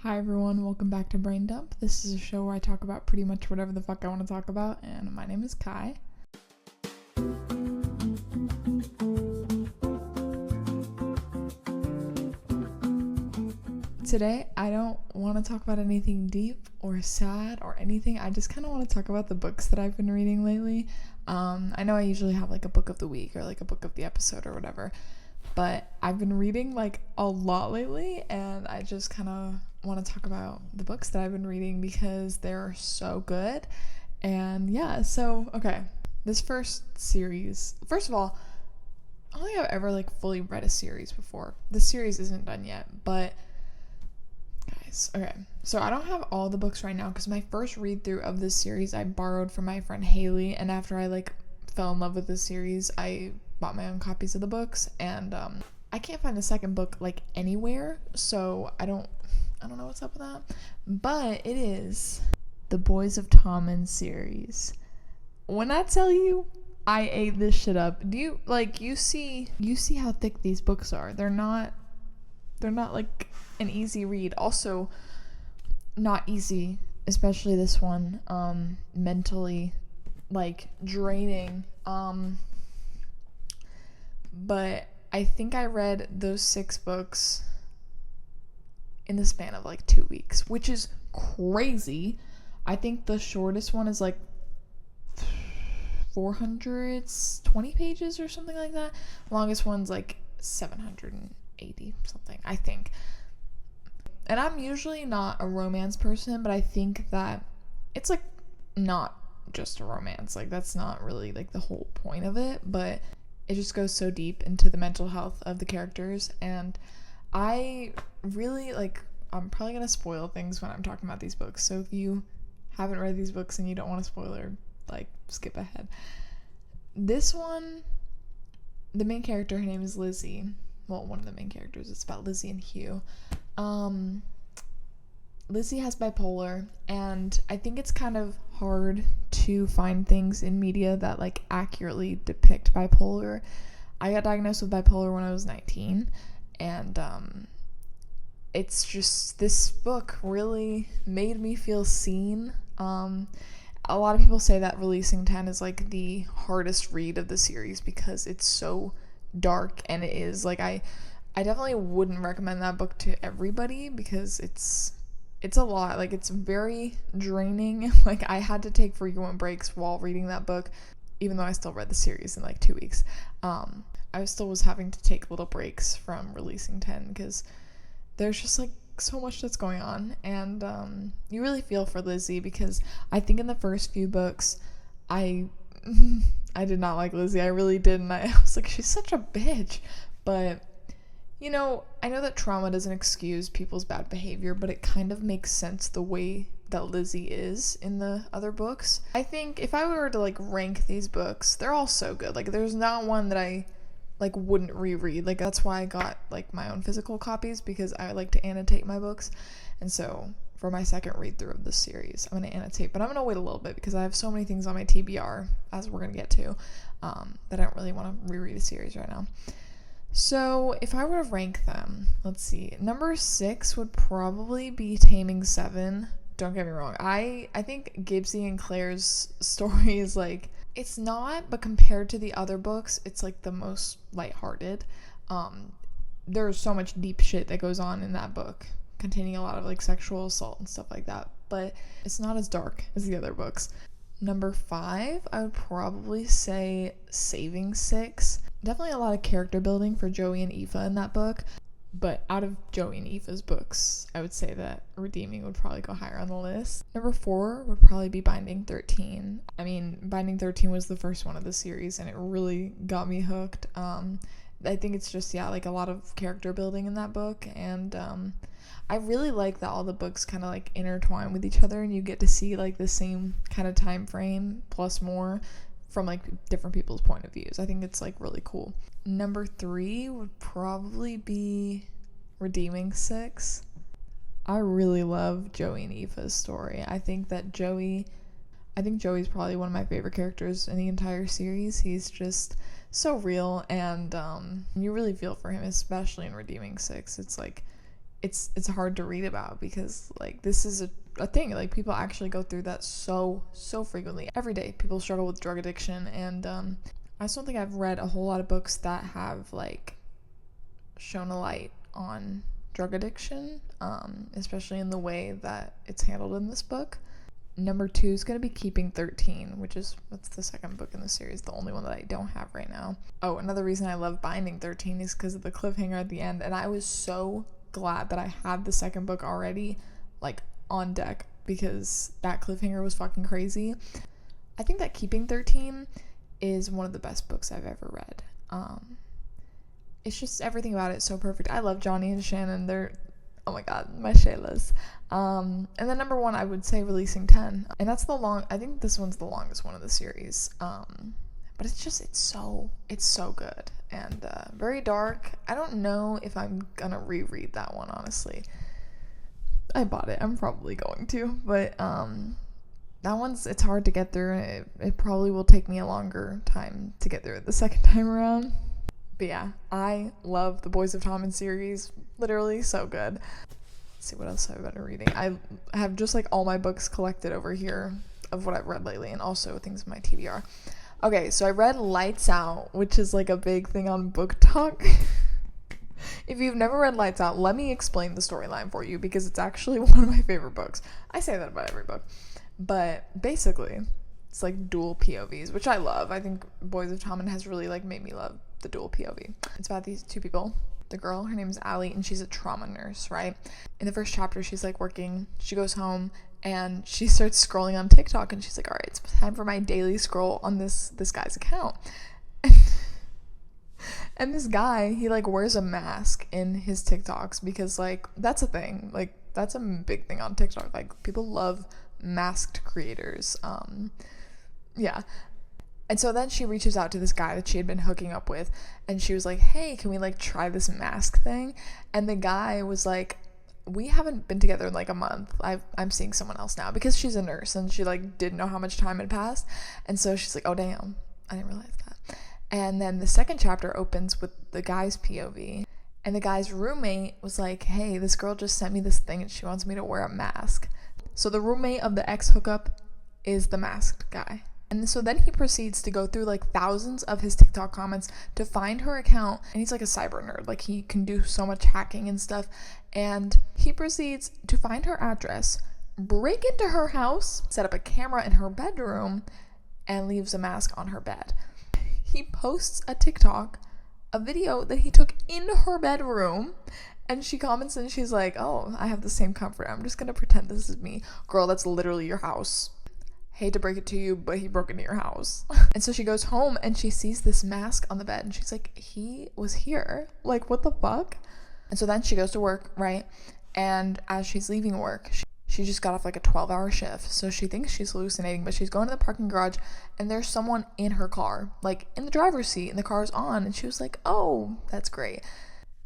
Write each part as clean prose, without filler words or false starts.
Hi everyone, welcome back to Brain Dump. This is a show where I talk about pretty much whatever the fuck I want to talk about, and my name is Kai. Today, I don't want to talk about anything deep or sad or anything. I just kind of want to talk about the books that I've been reading lately. I know I usually have like a book of the week or like a book of the episode or whatever, but I've been reading like a lot lately, and I just kind of want to talk about the books that I've been reading because they're so good. And yeah, so okay, this first series, first of all, I don't think I've ever like fully read a series before. The series isn't done yet, but guys, okay, so I don't have all the books right now because my first read through of this series I borrowed from my friend Haley, and after I like fell in love with this series, I bought my own copies of the books, and I can't find the second book like anywhere, so I don't know what's up with that. But it is the Boys of Tommen series. When I tell you I ate this shit up, do you like you see how thick these books are? They're not like an easy read. Also not easy, especially this one, mentally like draining. But I think I read those 6 books in the span of like 2 weeks, which is crazy. I think the shortest one is like 420 pages or something like that. Longest one's like 780 something, I think. And I'm usually not a romance person, but I think that it's like not just a romance. Like that's not really like the whole point of it, but it just goes so deep into the mental health of the characters, and I really like, I'm probably going to spoil things when I'm talking about these books, so if you haven't read these books and you don't want a spoiler, like, skip ahead. This one, the main character, her name is Lizzie. Well, one of the main characters. It's about Lizzie and Hugh. Lizzie has bipolar, and I think it's kind of hard to find things in media that like accurately depict bipolar. I got diagnosed with bipolar when I was 19, and it's just, this book really made me feel seen. A lot of people say that Releasing 10 is like the hardest read of the series because it's so dark, and it is like, I definitely wouldn't recommend that book to everybody because it's a lot. Like, it's very draining. Like, I had to take frequent breaks while reading that book, even though I still read the series in like 2 weeks. I still was having to take little breaks from Releasing 10 because there's just like so much that's going on, and you really feel for Lizzie because I think in the first few books I did not like Lizzie. I really didn't. I was like, she's such a bitch. But you know, I know that trauma doesn't excuse people's bad behavior, but it kind of makes sense the way that Lizzie is in the other books. I think if I were to like rank these books, they're all so good. Like, there's not one that I like wouldn't reread. Like, that's why I got like my own physical copies, because I like to annotate my books. And so for my second read through of this series, I'm going to annotate, but I'm going to wait a little bit because I have so many things on my TBR, as we're going to get to, that I don't really want to reread a series right now. So if I were to rank them, let's see, number 6 would probably be Taming 7. Don't get me wrong, I think Gibbsy and Claire's story is like, it's not, but compared to the other books, it's like the most lighthearted. There's so much deep shit that goes on in that book, containing a lot of like sexual assault and stuff like that, but it's not as dark as the other books. Number 5, I would probably say Saving 6. Definitely a lot of character building for Joey and Aoife in that book, but out of Joey and Aoife's books, I would say that Redeeming would probably go higher on the list. Number 4 would probably be Binding 13. I mean, Binding 13 was the first one of the series, and it really got me hooked. I think it's just, yeah, like a lot of character building in that book, and I really like that all the books kind of like intertwine with each other, and you get to see like the same kind of time frame plus more from like different people's point of views. I think it's like really cool. Number 3 would probably be Redeeming 6. I really love Joey and Aoife's story. I think Joey's probably one of my favorite characters in the entire series. He's just so real, and you really feel for him, especially in Redeeming 6. It's like it's hard to read about, because like this is a thing, like people actually go through that so frequently. Every day people struggle with drug addiction, and I just don't think I've read a whole lot of books that have like shown a light on drug addiction, especially in the way that it's handled in this book. Number 2 is going to be Keeping 13, that's the second book in the series, the only one that I don't have right now. Oh, another reason I love Binding 13 is because of the cliffhanger at the end, and I was so glad that I had the second book already, like, on deck, because that cliffhanger was fucking crazy. I think that Keeping 13 is one of the best books I've ever read. It's just everything about it is so perfect. I love Johnny and Shannon. They're, oh my god, my Shaylas. And then number 1, I would say Releasing 10. And that's I think this one's the longest one of the series. But it's so good. And very dark. I don't know if I'm gonna reread that one, honestly. I bought it. I'm probably going to. But that it's hard to get through. And it probably will take me a longer time to get through it the second time around. But yeah, I love the Boys of Tommen series. Literally so good. Let's see what else I've been reading. I have just like all my books collected over here of what I've read lately, and also things in my TBR. Okay, so I read Lights Out, which is like a big thing on Book Talk. If you've never read Lights Out, let me explain the storyline for you, because it's actually one of my favorite books. I say that about every book. But basically, it's like dual POVs, which I love. I think Boys of Tommen has really like made me love the dual POV. It's about these two people. The girl, her name is Allie, and she's a trauma nurse, right? In the first chapter, she's like working. She goes home and she starts scrolling on TikTok, and she's like, all right, it's time for my daily scroll on this guy's account. And this guy, he like wears a mask in his TikToks, because like that's a thing. Like that's a big thing on TikTok. Like people love masked creators. Yeah. And so then she reaches out to this guy that she had been hooking up with, and she was like, hey, can we like try this mask thing? And the guy was like, we haven't been together in like a month. I'm seeing someone else now, because she's a nurse and she like didn't know how much time had passed. And so she's like, oh damn, I didn't realize that. And then the second chapter opens with the guy's POV, and the guy's roommate was like, hey, this girl just sent me this thing and she wants me to wear a mask. So the roommate of the ex hookup is the masked guy. And so then he proceeds to go through like thousands of his TikTok comments to find her account. And he's like a cyber nerd. Like he can do so much hacking and stuff. And he proceeds to find her address, break into her house, set up a camera in her bedroom, and leaves a mask on her bed. He posts a TikTok, a video that he took in her bedroom. And she comments and she's like, oh, I have the same comfort. I'm just going to pretend this is me. Girl, that's literally your house. Hate to break it to you, but he broke into your house. And so she goes home and she sees this mask on the bed, and she's like, he was here. Like, what the fuck? And so then she goes to work, right? And as she's leaving work, she just got off like a 12-hour shift. So she thinks she's hallucinating, but she's going to the parking garage and there's someone in her car, like in the driver's seat, and the car's on. And she was like, oh, that's great.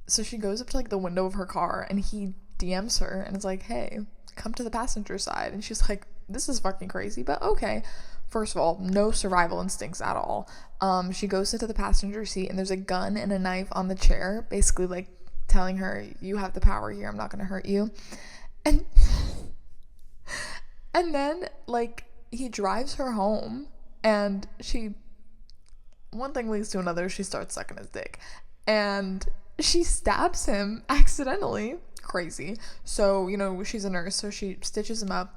So she goes up to like the window of her car and he DMs her and is like, hey, come to the passenger side. And she's like, this is fucking crazy, but okay. First of all, no survival instincts at all. She goes into the passenger seat and there's a gun and a knife on the chair, basically like telling her, you have the power here, I'm not gonna hurt you. And then like he drives her home, and one thing leads to another, she starts sucking his dick, and she stabs him accidentally. Crazy. So, you know, she's a nurse, so she stitches him up.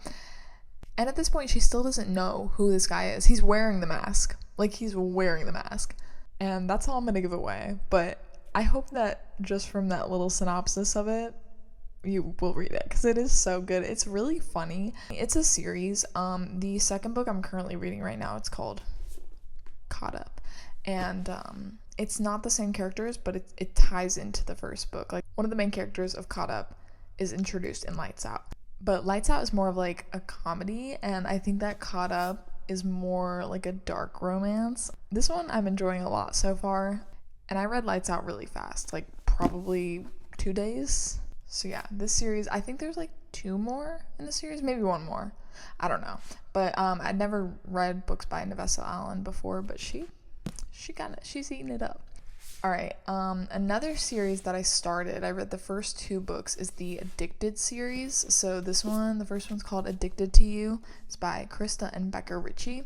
And at this point, she still doesn't know who this guy is. He's wearing the mask. Like, he's wearing the mask. And that's all I'm going to give away. But I hope that just from that little synopsis of it, you will read it, because it is so good. It's really funny. It's a series. The second book I'm currently reading right now, it's called Caught Up. And it's not the same characters, but it ties into the first book. Like, one of the main characters of Caught Up is introduced in Lights Out. But Lights Out is more of like a comedy, and I think that Caught Up is more like a dark romance. This one I'm enjoying a lot so far, and I read Lights Out really fast, like probably 2 days. So yeah, this series, I think there's like 2 more in the series, maybe 1 more. I don't know. But I'd never read books by Nevessa Allen before, but she's eating it up. All right. Another series that I started, I read the first 2 books, is the Addicted series. So this one, the first one's called Addicted to You. It's by Krista and Becca Ritchie.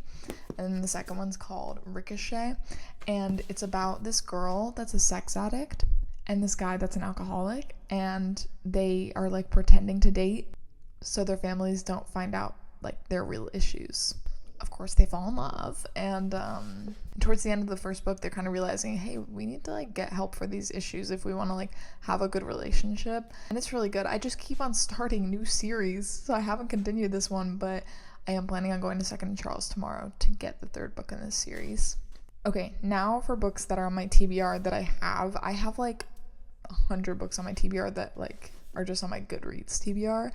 And then the second one's called Ricochet. And it's about this girl that's a sex addict and this guy that's an alcoholic. And they are like pretending to date so their families don't find out like their real issues. Of course, they fall in love, and towards the end of the first book, they're kind of realizing, hey, we need to like get help for these issues if we want to like have a good relationship. And it's really good. I just keep on starting new series, so I haven't continued this one, but I am planning on going to Second and Charles tomorrow to get the 3rd book in this series. Okay, now for books that are on my TBR that I have like 100 books on my TBR that like are just on my Goodreads TBR,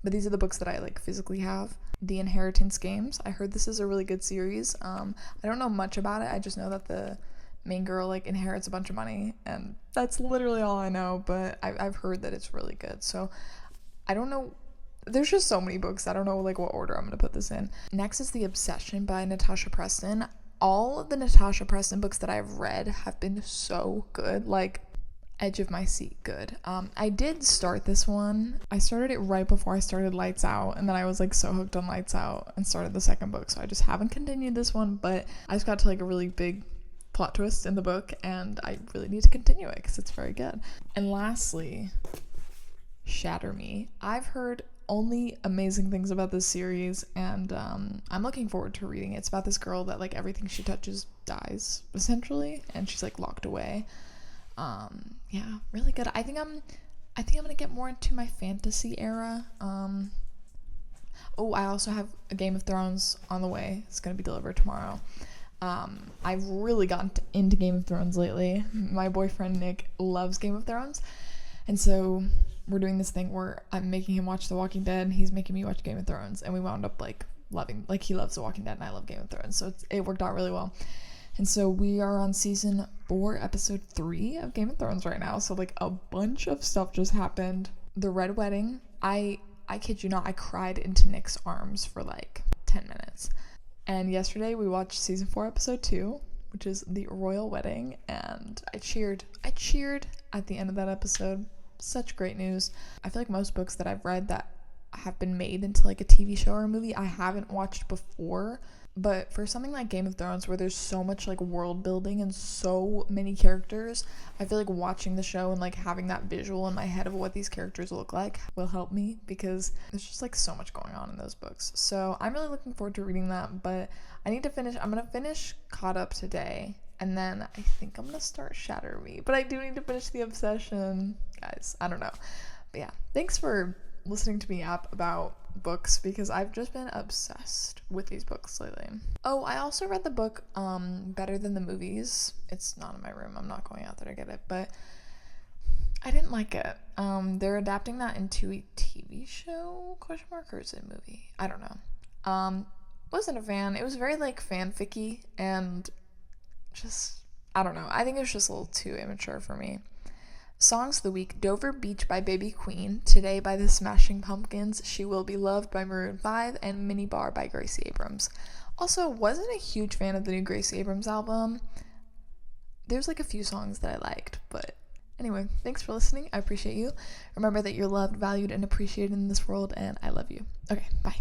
but these are the books that I like physically have. The Inheritance Games. I heard this is a really good series. I don't know much about it. I just know that the main girl like inherits a bunch of money, and that's literally all I know, but I've heard that it's really good. So I don't know. There's just so many books. I don't know like what order I'm going to put this in. Next is The Obsession by Natasha Preston. All of the Natasha Preston books that I've read have been so good. Like edge of my seat good. I did start this one. I started it right before I started Lights Out, and then I was like so hooked on Lights Out and started the second book, so I just haven't continued this one, but I just got to like a really big plot twist in the book, and I really need to continue it because it's very good. And lastly, Shatter Me. I've heard only amazing things about this series, and I'm looking forward to reading it. It's about this girl that like everything she touches dies essentially, and she's like locked away. Yeah, really good. I think I'm gonna get more into my fantasy era. I also have a Game of Thrones on the way. It's gonna be delivered tomorrow. I've really gotten into Game of Thrones lately. My boyfriend Nick loves Game of Thrones, and so we're doing this thing where I'm making him watch The Walking Dead and he's making me watch Game of Thrones, and we wound up like loving, like he loves The Walking Dead and I love Game of Thrones, so it worked out really well. And so we are on season 4, episode 3 of Game of Thrones right now. So like a bunch of stuff just happened. The Red Wedding, I kid you not, I cried into Nick's arms for like 10 minutes. And yesterday we watched season 4, episode 2, which is The Royal Wedding. And I cheered at the end of that episode. Such great news. I feel like most books that I've read that have been made into like a TV show or a movie, I haven't watched before. But for something like Game of Thrones, where there's so much like world building and so many characters, I feel like watching the show and like having that visual in my head of what these characters look like will help me, because there's just like so much going on in those books. So I'm really looking forward to reading that, but I'm gonna finish Caught Up today, and then I think I'm gonna start Shatter Me, but I do need to finish The Obsession, guys. I don't know. But yeah, thanks for listening to me yap about books, because I've just been obsessed with these books lately. Oh, I also read the book Better Than the Movies. It's not in my room. I'm not going out there to get it, but I didn't like it. They're adapting that into a TV show, question mark, or is it a movie? I don't know. Wasn't a fan. It was very like fanficky and just, I don't know. I think it was just a little too immature for me. Songs of the week: Dover Beach by Baby Queen, Today by the Smashing Pumpkins, She Will Be Loved by Maroon 5, and Mini Bar by Gracie Abrams. Also, wasn't a huge fan of the new Gracie Abrams album. There's like a few songs that I liked, but anyway, thanks for listening. I appreciate you. Remember that you're loved, valued, and appreciated in this world, and I love you. Okay, bye.